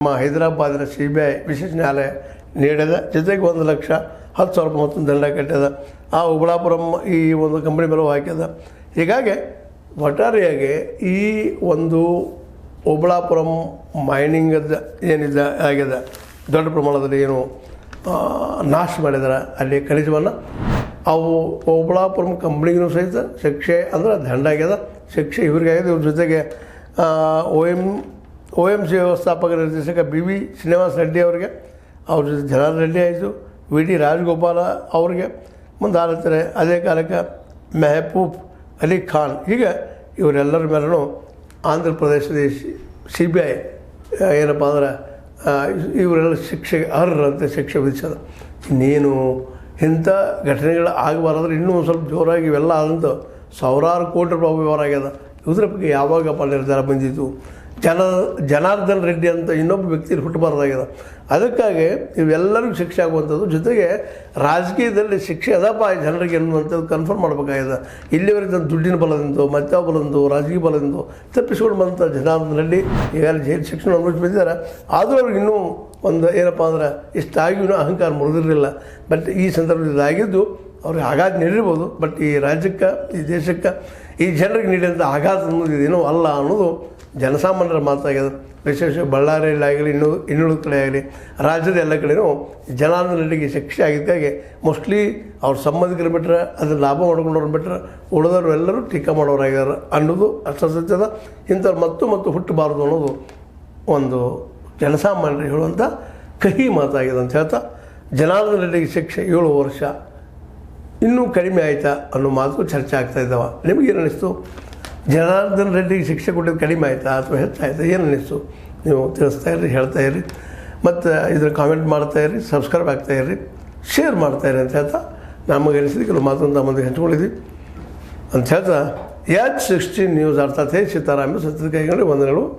ನಮ್ಮ ಹೈದರಾಬಾದಿನ CBI ವಿಶೇಷ ನ್ಯಾಯಾಲಯ ನೀಡಿದ, ಜೊತೆಗೆ 1,10,000 ರೂಪಾಯಿ ಮೊತ್ತ ದಂಡ ಕಟ್ಟಿದ. ಆ ಉಬಳಾಪುರಂ ಈ ಒಂದು ಕಂಪನಿ ಮೇಲೆ ಹಾಕಿದ. ಹೀಗಾಗಿ ಒಟ್ಟಾರೆಯಾಗಿ ಈ ಒಂದು ಉಬಳಾಪುರಂ ಮೈನಿಂಗದ ಏನಿದೆ ಆಗಿದೆ, ದೊಡ್ಡ ಪ್ರಮಾಣದಲ್ಲಿ ಏನು ನಾಶ ಮಾಡಿದ್ದಾರೆ ಅಲ್ಲಿ ಖನಿಜವನ್ನು, ಅವು ಉಬಳಾಪುರಂ ಕಂಪ್ನಿಗೂ ಸಹಿತ ಶಿಕ್ಷೆ ಅಂದರೆ ದಂಡ ಆಗ್ಯದ. ಶಿಕ್ಷೆ ಇವ್ರಿಗೆ ಆಗಿದೆ. ಇವ್ರ ಜೊತೆಗೆ OMC ವ್ಯವಸ್ಥಾಪಕ ನಿರ್ದೇಶಕ BV ಶ್ರೀನಿವಾಸ ರೆಡ್ಡಿ ಅವರಿಗೆ, ಅವ್ರ ಜೊತೆ ಜನಾರ್ದನ್ ರೆಡ್ಡಿ ಆಯಿತು, VD ರಾಜಗೋಪಾಲ ಅವರಿಗೆ, ಮುಂದಾಲತ್ತಾರೆ ಅದೇ ಕಾಲಕ್ಕೆ ಮೆಹಬೂಬ್ ಅಲಿ ಖಾನ್. ಹೀಗೆ ಇವರೆಲ್ಲರ ಮೇಲೂ ಆಂಧ್ರ ಪ್ರದೇಶದ CBI ಏನಪ್ಪ ಅಂದ್ರೆ ಇವರೆಲ್ಲ ಶಿಕ್ಷೆಗೆ ಅರ್ಹರಂತೆ ಶಿಕ್ಷೆ ವಿಧಿಸೋದು. ಇನ್ನೇನು ಇಂಥ ಘಟನೆಗಳು ಆಗಬಾರ್ದ್ರೆ ಇನ್ನೂ ಸ್ವಲ್ಪ ಜೋರಾಗಿ ಇವೆಲ್ಲ ಆದಂಥ ಸಾವಿರಾರು ಕೋಟಿ ರೂಪಾಯಿ ವ್ಯವಹಾರ ಆಗ್ಯದ. ಇದ್ರ ಬಗ್ಗೆ ಯಾವಾಗಪ್ಪ ನಿರ್ಧಾರ ಬಂದಿತ್ತು? ಜನಾರ್ದನ್ ರೆಡ್ಡಿ ಅಂತ ಇನ್ನೊಬ್ಬ ವ್ಯಕ್ತಿ ಹುಟ್ಟಬಾರ್ದಾಗ್ಯದ. ಅದಕ್ಕಾಗಿ ಇವೆಲ್ಲರಿಗೂ ಶಿಕ್ಷೆ ಆಗುವಂಥದ್ದು, ಜೊತೆಗೆ ರಾಜಕೀಯದಲ್ಲಿ ಶಿಕ್ಷೆ ಅದಪ್ಪ ಜನರಿಗೆ ಅನ್ನುವಂಥದ್ದು ಕನ್ಫರ್ಮ್ ಮಾಡಬೇಕಾಗಿದೆ. ಇಲ್ಲಿವರೆಗೆ ದುಡ್ಡಿನ ಬಲದಿಂದೋ ಮತ್ಯಾವ ಬಲದಿಂದೋ ರಾಜಕೀಯ ಬಲದಿಂದೋ ತಪ್ಪಿಸ್ಕೊಂಡು ಬಂದಂಥ ಜನಾರ್ದನ್ ರೆಡ್ಡಿ ಈಗಾಗಲೇ ಜೈಲು ಶಿಕ್ಷಣ ಅನುಭವಿಸಿ ಬಂದಿದ್ದಾರೆ. ಆದರೂ ಅವ್ರಿಗೆ ಇನ್ನೂ ಒಂದು ಏನಪ್ಪ ಅಂದ್ರೆ ಇಷ್ಟಾಗಿಯೂ ಅಹಂಕಾರ ಮುರಿದಿರಲಿಲ್ಲ. ಬಟ್ ಈ ಸಂದರ್ಭದಲ್ಲಿ ಇದಾಗಿದ್ದು ಅವ್ರಿಗೆ ಆಘಾತ ನೀಡಿರ್ಬೋದು. ಬಟ್ ಈ ರಾಜ್ಯಕ್ಕೆ, ಈ ದೇಶಕ್ಕೆ, ಈ ಜನರಿಗೆ ನೀಡಿದಂಥ ಆಘಾತ ಅನ್ನೋದು ಇದೇನೋ ಅಲ್ಲ ಅನ್ನೋದು ಜನಸಾಮಾನ್ಯರ ಮಾತಾಗ್ಯದ. ವಿಶೇಷ ಬಳ್ಳಾರಿಯಲ್ಲಿ ಆಗಲಿ ಇನ್ನುಳಿದ ಕಡೆ ಆಗಲಿ ರಾಜ್ಯದ ಎಲ್ಲ ಕಡೆಯೂ ಜನಾರ್ದನ್ ರೆಡ್ಡಿಗೆ ಶಿಕ್ಷೆ ಆಗಿದ್ದಾಗೆ ಮೋಸ್ಟ್ಲಿ ಅವ್ರ ಸಂಬಂಧಿಕರು ಬಿಟ್ಟರೆ, ಅದನ್ನು ಲಾಭ ಮಾಡ್ಕೊಂಡವ್ರು ಬಿಟ್ಟರೆ ಉಳಿದವರು ಎಲ್ಲರೂ ಟೀಕಾ ಮಾಡೋರಾಗ್ಯಾರ ಅನ್ನೋದು ಅಷ್ಟ ಸತ್ಯದ. ಇಂಥವ್ರು ಮತ್ತು ಹುಟ್ಟಬಾರ್ದು ಅನ್ನೋದು ಒಂದು ಜನಸಾಮಾನ್ಯರು ಹೇಳುವಂಥ ಕಹಿ ಮಾತಾಗಿದೆ ಅಂತ ಹೇಳ್ತಾ, ಜನಾರ್ದನ್ ರೆಡ್ಡಿಗೆ ಶಿಕ್ಷೆ 7 ವರ್ಷ ಇನ್ನೂ ಕಡಿಮೆ ಆಯಿತಾ ಅನ್ನೋ ಮಾತು ಚರ್ಚೆ ಆಗ್ತಾ ಇದ್ದಾವೆ. ನಿಮಗೇನು ಅನ್ನಿಸ್ತು? ಜನಾರ್ದನ್ ರೆಡ್ಡಿಗೆ ಶಿಕ್ಷೆ ಕೊಟ್ಟಿದ್ದು ಕಡಿಮೆ ಆಯಿತಾ ಅಥವಾ ಹೆಚ್ಚಾಯಿತಾ? ಏನು ಅನ್ನಿಸ್ತು? ನೀವು ತಿಳಿಸ್ತಾಯಿರಿ, ಹೇಳ್ತಾಯಿರಿ, ಮತ್ತು ಇದ್ರ ಕಾಮೆಂಟ್ ಮಾಡ್ತಾಯಿರಿ, ಸಬ್ಸ್ಕ್ರೈಬ್ ಆಗ್ತಾಯಿರಿ, ಶೇರ್ ಮಾಡ್ತಾಯಿರಿ ಅಂತ ಹೇಳ್ತಾ, ನಮಗೆ ಅನಿಸಿದ ಕೆಲವು ಮಾತನ್ನು ಮಂದಿಗೆ ಹಂಚ್ಕೊಂಡಿದ್ವಿ ಅಂತ ಹೇಳ್ತಾ, H16 ನ್ಯೂಸ್ ಅರ್ಥಾತ್ ಸೀತಾರಾಮ ಸತ್ಯದ ಕೈಗೊಂಡು ವಂದನೆಗಳು.